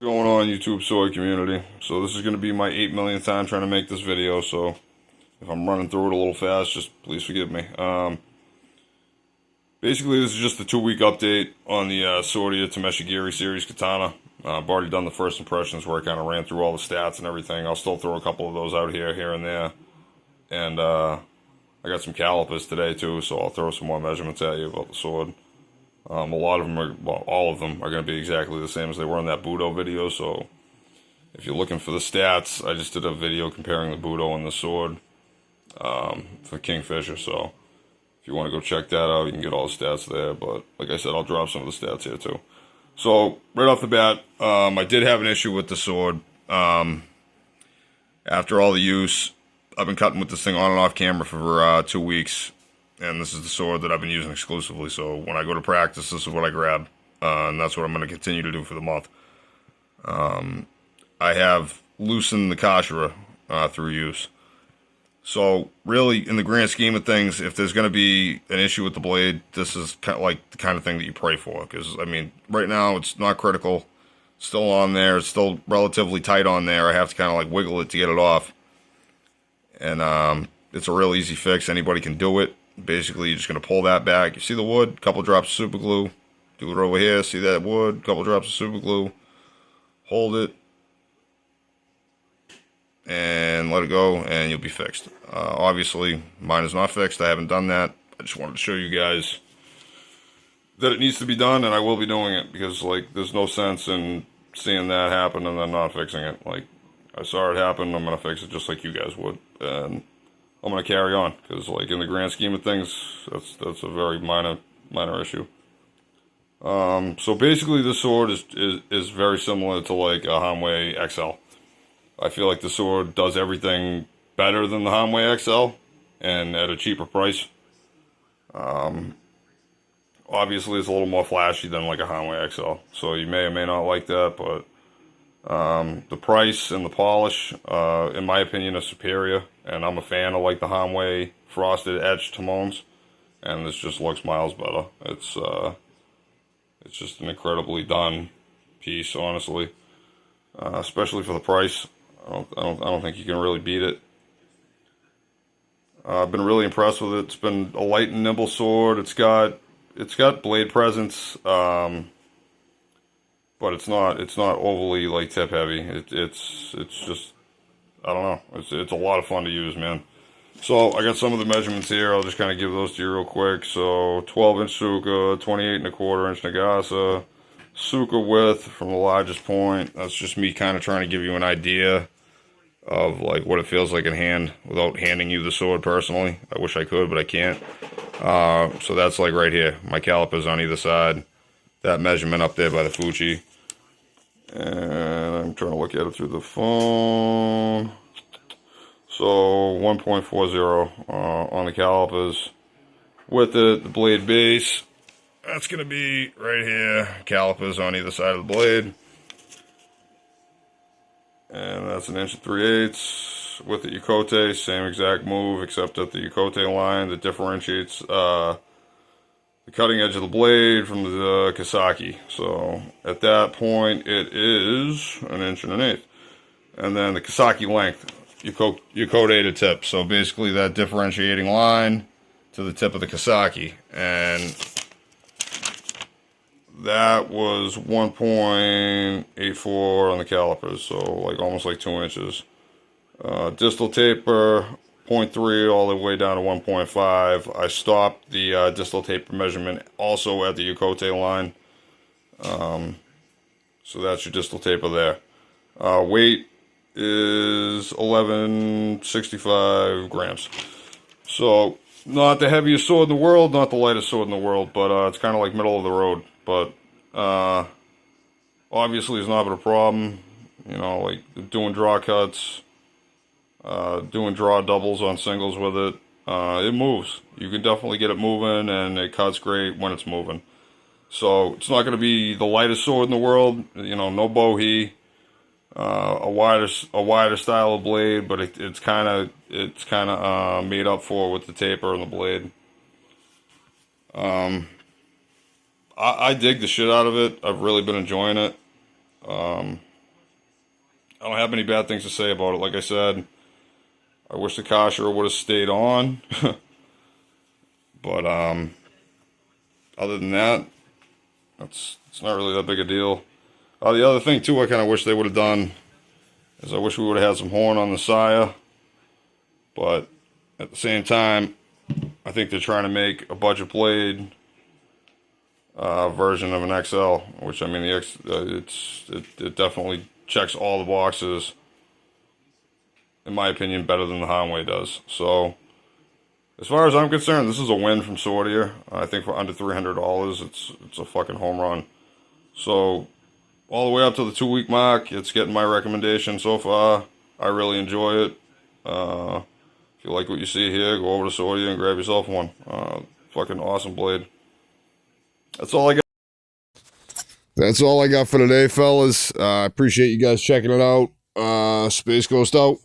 Going on YouTube sword community. So this is going to be my 8 millionth time trying to make this video, so if I'm running through it a little fast, just please forgive me. Basically this is just a 2-week update on the Swordier Tameshigiri Series Katana. I've already done the first impressions where I kind of ran through all the stats and everything. I'll still throw a couple of those out here and there. And I got some calipers today too, so I'll throw some more measurements at you about the sword. A lot of them are, well, all of them are going to be exactly the same as they were in that Budo video, so if you're looking for the stats, I just did a video comparing the Budo and the sword for Kingfisher, so if you want to go check that out, you can get all the stats there, but like I said, I'll drop some of the stats here too. So, right off the bat, I did have an issue with the sword. After all the use, I've been cutting with this thing on and off camera for 2 weeks. And this is the sword that I've been using exclusively. So when I go to practice, this is what I grab. And that's what I'm going to continue to do for the month. I have loosened the Kashira through use. So really, in the grand scheme of things, if there's going to be an issue with the blade, this is kind of like the kind of thing that you pray for. Because, I mean, right now it's not critical. It's still on there. It's still relatively tight on there. I have to kind of like wiggle it to get it off. And it's a real easy fix. Anybody can do it. Basically, you're just going to pull that back. You see the wood? Couple drops of super glue. Do it over here. See that wood? Couple drops of super glue. Hold it. And let it go, and you'll be fixed. Obviously, mine is not fixed. I haven't done that. I just wanted to show you guys that it needs to be done, and I will be doing it. Because, like, there's no sense in seeing that happen and then not fixing it. Like, I saw it happen. I'm going to fix it just like you guys would. And I'm going to carry on, because, like, in the grand scheme of things, that's a very minor issue. So basically the sword is very similar to, like, a Hanwei XL. I feel like the sword does everything better than the Hanwei XL, and at a cheaper price. Obviously it's a little more flashy than, like, a Hanwei XL, so you may or may not like that, but the price and the polish, in my opinion, are superior, and I'm a fan of, like, the Hanwei frosted edge tomones, and this just looks miles better. It's just an incredibly done piece, honestly, especially for the price. I don't think you can really beat it. I've been really impressed with it. It's been a light and nimble sword. It's got blade presence. But it's not overly, like, tip heavy. It's just, I don't know. It's a lot of fun to use, man. So I got some of the measurements here. I'll just kind of give those to you real quick. So 12-inch Suka, 28.25-inch Nagasa, Suka width from the largest point. That's just me kind of trying to give you an idea of, like, what it feels like in hand without handing you the sword personally. I wish I could, but I can't. So that's, like, right here. My calipers on either side. That measurement up there by the Fuji. And I'm trying to look at it through the phone. So 1.40 on the calipers. With it, the blade base, that's going to be right here. Calipers on either side of the blade. And that's 1 3/8. With the Yokote, same exact move, except at the Yokote line that differentiates the cutting edge of the blade from the Kasaki. So at that point it is 1 1/8. And then the Kasaki length, Yokote to tip. So basically that differentiating line to the tip of the Kasaki. And that was 1.84 on the calipers. So like almost like 2 inches. Distal taper 0.3 all the way down to 1.5. I stopped the distal taper measurement also at the Yokote line. So that's your distal taper there. Weight is 1165 grams. So not the heaviest sword in the world, not the lightest sword in the world, but it's kind of like middle of the road. But obviously it's not been a problem. You know, like doing draw cuts. Doing draw doubles on singles with it. It moves. You can definitely get it moving, and it cuts great when it's moving. So it's not going to be the lightest sword in the world. You know, no bohea. A wider style of blade, but it's kind of made up for with the taper and the blade. I dig the shit out of it. I've really been enjoying it. I don't have any bad things to say about it. Like I said, I wish the Kashira would have stayed on. But other than that, it's not really that big a deal. The other thing too, I kind of wish they would have done is I wish we would have had some horn on the Saya. But at the same time, I think they're trying to make a budget blade version of an XL, which I mean the it definitely checks all the boxes. In my opinion, better than the Hanwei does. So, as far as I'm concerned, this is a win from Swordier. I think for under $300, it's a fucking home run. So, all the way up to the 2-week mark, it's getting my recommendation so far. I really enjoy it. If you like what you see here, go over to Swordier and grab yourself one. Fucking awesome blade. That's all I got. That's all I got for today, fellas. I appreciate you guys checking it out. Space Ghost out.